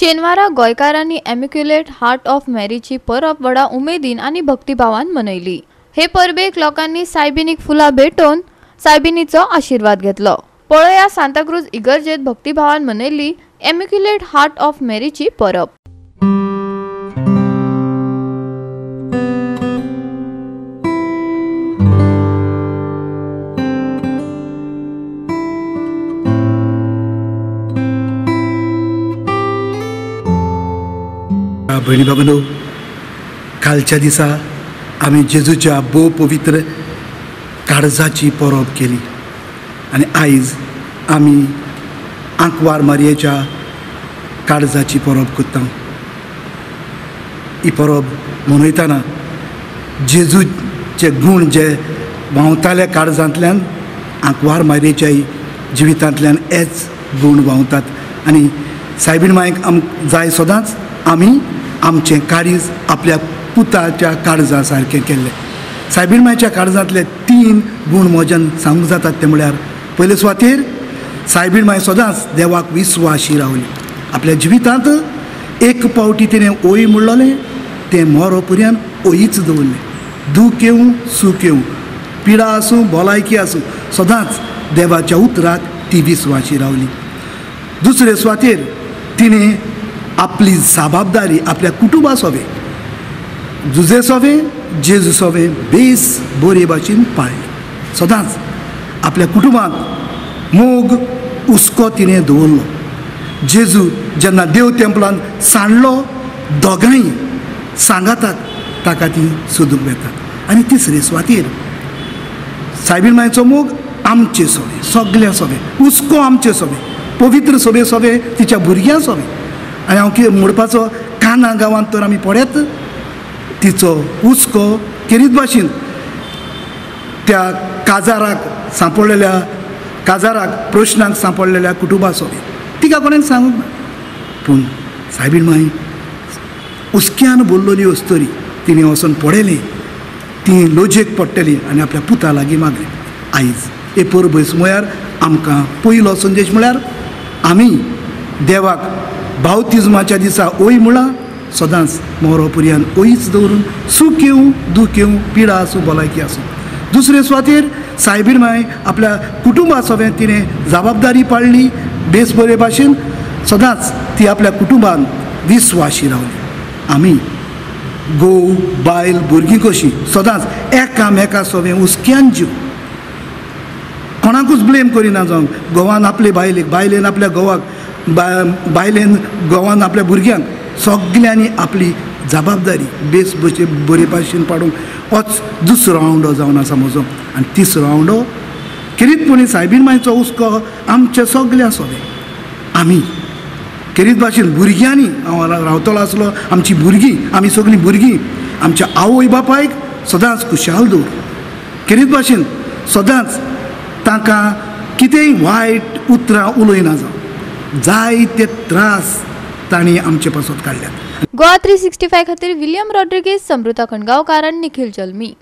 शेनवारा गोंयकारांनी immaculate Heart of मॅरीची परब व्हडा उमेदीन आणि भक्तिभावान मनयली। हे परबेक लोकांनी सायबिनीक फुलां भेटोवन सायबिनीचो आशीर्वाद घेतलो। पळया सांताक्रूज इगर्जेत भक्तिभावान मनयली इमॅक्युलेट हार्ट ऑफ मॅरीची परब। भयणी बाबनो, कालच्या दिसा आमी जेजूच्या भोव पवित्र काळजाची परब केली आणि आयज आमी आंकवार मारयेच्या काळजाची परब करता। ही परब मनयतना जेजूचे गुण जे व्हांवताले काळजांतल्यान आंकवार मारयेच्या जिवितांतल्यान हेच गुण व्हांवतात आनी सायबीण मायक जाय सदांच आमी आमचें काळीज आपल्या पुताच्या काळजा सारकें केल्लें। सायबीण मायच्या काळजांतले 3 गुण मोज्यान सांगूंक जातात ते म्हळ्यार पयले सुवातेर सायबीण माय सदांच देवाक विस्वाशी रावली। आपल्या जिवितांत एक पावटी तिणें ओय म्हणलोलें तें मरो पर्यंत ओयीच दवरलें। दूख येवं सूख येवं, पिडा आसूं भलायकी आसूं, सदांच देवाच्या उतराक ती विस्वाशी रावली। दुसरे सुवातेर तिणें आपली जबाबदारी आपल्या कुटुंबा सोबे जुजे सोबे जेजू सोबे बेस बरे भाशेन पाळली। सदांच आपल्या कुटुंबांत मोग हुस्को तिणें दवरलो। जेजू जेन्ना देव तेंपलांत सांडलो दोगांय सांगातात ताका ती सोदूंक येतात। आनी तिसरे सुवातेर सायबीण मायचो मोग आमचे सोबे, सगल्या सोबे, हुस्को आमचे सोबे, पवित्र सोबे सोबे तिच्या भुरग्यां सोबे। आनी हांव कितें म्हणपाचो, काना गांवांत तर आमी पळयत तिचो हुस्को केरीत भाशेन त्या काजाराक सांपडलेल्या काजाराक प्रश्नांक सांपडलेल्या कुटुंबा सोबे तिका कोणें सांगूंक ना। पूण सायबीण माय हुस्क्यान बोल्लोली वस्तरी तिणें वचून पळयलें, ती लोजेक पडटली आनी आपल्या पुता लागीं मागलें। आयज हे परबेस म्हळ्यार आमकां पयलो संदेश म्हळ्यार आमी देवाक बावतिजमाच्या दिसा ओय म्हणला सदांच मरो पर्यंत ओयीच दवरून सूख येवं दूख येवं, पिडा आसूं भलायकी आसूं। दुसरे सुवातेर सायबीण माय आपल्या कुटुंबा सोबे तिणें जबाबदारी पाळली बेस बरे भाशेन, सदांच ती आपल्या कुटुंबान विस्वाशी रावली। आमी घोव बायल भुरगीं कशीं सदांच एकामेका सोबे हुस्क्यान जीव, कोणाकूच ब्लेम करिना जावं। घोवान आपले बायलेक, बायलेन आपल्या घोवाक, बायलेन घोवान आपल्या भुरग्यांक, सगल्यांनी आपली जबाबदारी बेस बरे भाशेन पाडूंक होच दुसरो आवंडो जावन आसा म्हजो। आनी तिसरो आवंडो खेरीतपणी सायबीण मायचो हुस्को आमच्या सगल्या सोबे आमी खेरीत भाशेन भुरग्यांनी हांव रावतलो आसलो, आमची भुरगीं, आमी सगळीं भुरगीं आमच्या आवय बापायक सदांच खुशाल दवर। खेरीत भाशेन सदांच तांकां कितेंय वायट उतरां उलयना जावं, जायते त्रास तांणी आमचे पासत काडल्यात। गोवा 365 खातीर विलियम रॉड्रिगीज, समृता खणगांवकार आनी निखिल जल्मी।